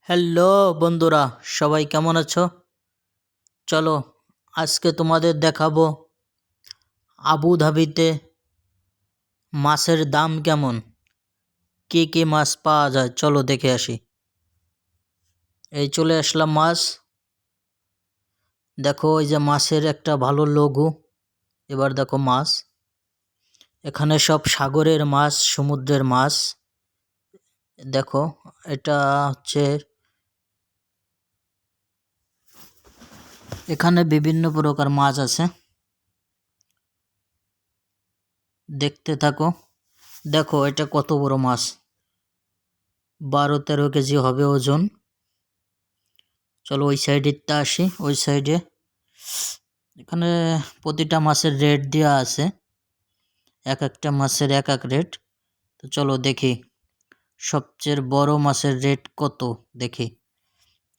Hello বন্ধুরা, সবাই কেমন আছো? চলো আজকে তোমাদের দেখাবো আবুধাবিতে মাছের দাম কেমন, কি কি মাছ পাওয়া যায়। চলো দেখে আসি। এই চলে আসলাম মাছ। দেখো ওই যে মাছের একটা ভালো লঘু। এবার দেখো মাছ, এখানে সব সাগরের মাছ, সমুদ্রের মাছ। দেখো এটা হচ্ছে, এখানে বিভিন্ন প্রকার মাছ আছে, দেখতে থাকো। দেখো এটা কত বড় মাছ, 12-13 কেজি হবে ওজন। চলো ওই সাইডেরটা আসি। ওই সাইডে এখানে প্রতিটা মাছের রেট দেওয়া আছে, এক একটা মাছের এক এক রেট। তো চলো দেখি সবচেয়ে বড় মাছের রেট কত দেখি।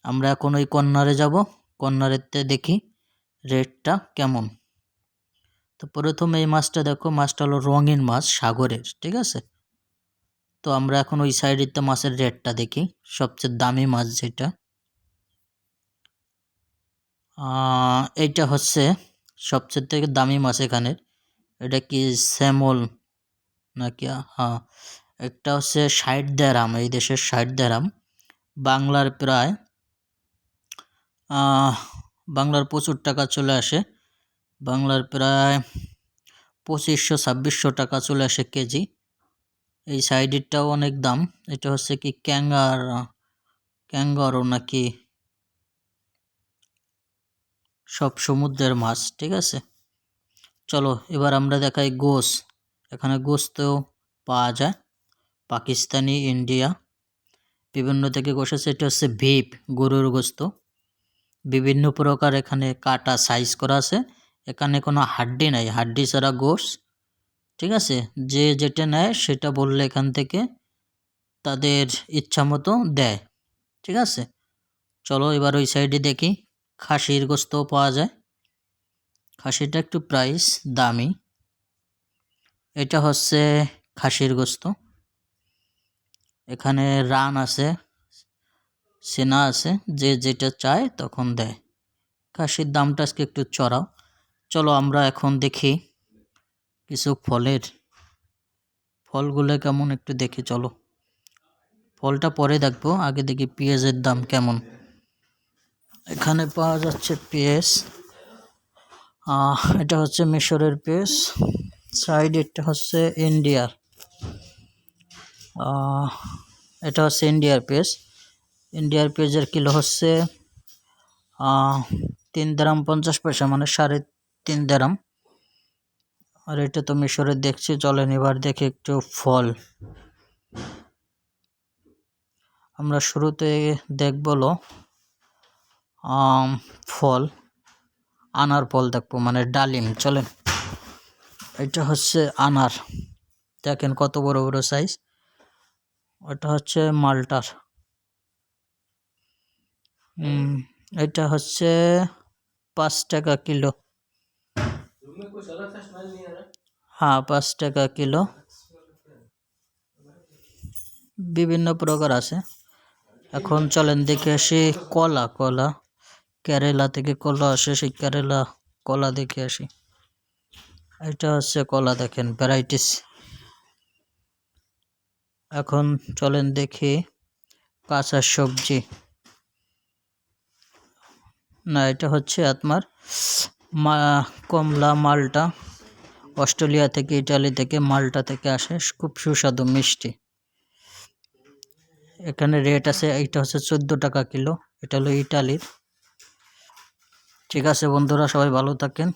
আমরা এখন ওই কর্নারে যাব, কর্নারেতে দেখি রেটটা কেমন। তো প্রথমে এই মাছটা দেখো, মাছটা হলো রঙিন মাছ, সাগরের, ঠিক আছে। তো আমরা এখন ওই সাইডেরটা মাছের রেটটা দেখি, সবচেয়ে দামি মাছ যেটা। এইটা হচ্ছে সবচেয়ে থেকে দামি মাছ এখানের। এটা কি স্যামল নাকি? হ্যাঁ, একটা হচ্ছে 60 দেরাম, এই দেশের 60 দেরাম। বাংলার প্রায় বাংলার প্রচুর টাকা চলে আসে। বাংলার প্রায় 2500-2600 টাকা চলে আসে কেজি। এই সাইডেরটাও অনেক দাম। এটা হচ্ছে কি ক্যাঙ্গারো নাকি, সব সমুদ্রের মাছ, ঠিক আছে। চলো এবার আমরা দেখাই গোস। এখানে গোস্তও পাওয়া যায়, পাকিস্তানি, ইন্ডিয়া, বিভিন্ন থেকে গোস আছে। এটা হচ্ছে ভিপ, গরুর গোস্ত, বিভিন্ন প্রকার এখানে কাটা সাইজ করা আছে। এখানে কোনো হাড্ডি নাই, হাড্ডি ছাড়া গোস, ঠিক আছে। যে যেটা নেয় সেটা বললে এখান থেকে তাদের ইচ্ছা মতো দেয়, ঠিক আছে। চলো এবার ওই সাইডে দেখি, খাসির গোস্তও পাওয়া যায়। খাসিটা একটু প্রাইস দামি। এটা হচ্ছে খাসির গোস্ত। এখানে রান আছে, সেনা আছে, যে যেটা চায় তখন দেয়। খাসির দামটা আজকে একটু চড়াও। চলো আমরা এখন দেখি কিছু ফলগুলো কেমন একটু দেখি। চলো ফলটা পরে দেখবো, আগে দেখি পেঁয়াজের দাম কেমন। এখানে পাওয়া যাচ্ছে পেঁয়াজ। এটা হচ্ছে মিশরের পেঁয়াজ, সাইডেরটা হচ্ছে ইন্ডিয়ার। এটা হচ্ছে ইন্ডিয়ার পেঁয়াজ। ইন্ডিয়ার পেঁয়াজের কিলো হচ্ছে 3 দেরাম 50 পয়সা, মানে 3.5 দেরাম। আর এটা তো মিশরের দেখছি। চলেন এবার দেখি একটু ফল। আমরা শুরুতে দেখব ফল, আনার ফল দেখবো, মানে ডালিম। চলেন, এটা হচ্ছে আনার, দেখেন কত বড় বড় সাইজ। ওটা হচ্ছে মালটার। এটা হচ্ছে 5 টাকা কিলো। হ্যাঁ, 5 টাকা কিলো। বিভিন্ন প্রকার আছে। এখন চলেন দেখে আসি কলা। কেরালা থেকে কলা আসে, সেই কেরালা কলা দেখে আসি। এটা হচ্ছে কলা, দেখেন ভ্যারাইটিস। এখন চলেন দেখি কাঁচা সবজি। না, এটা হচ্ছে আপনার কমলা, মালটা। অস্ট্রেলিয়া থেকে, ইটালি থেকে, মালটা থেকে আসে, খুব সুস্বাদু মিষ্টি। এখানে রেট আছে, এটা হচ্ছে 14 টাকা কিলো। এটা হলো ইটালির। ঠিক আছে বন্ধুরা, সবাই ভালো থাকেন।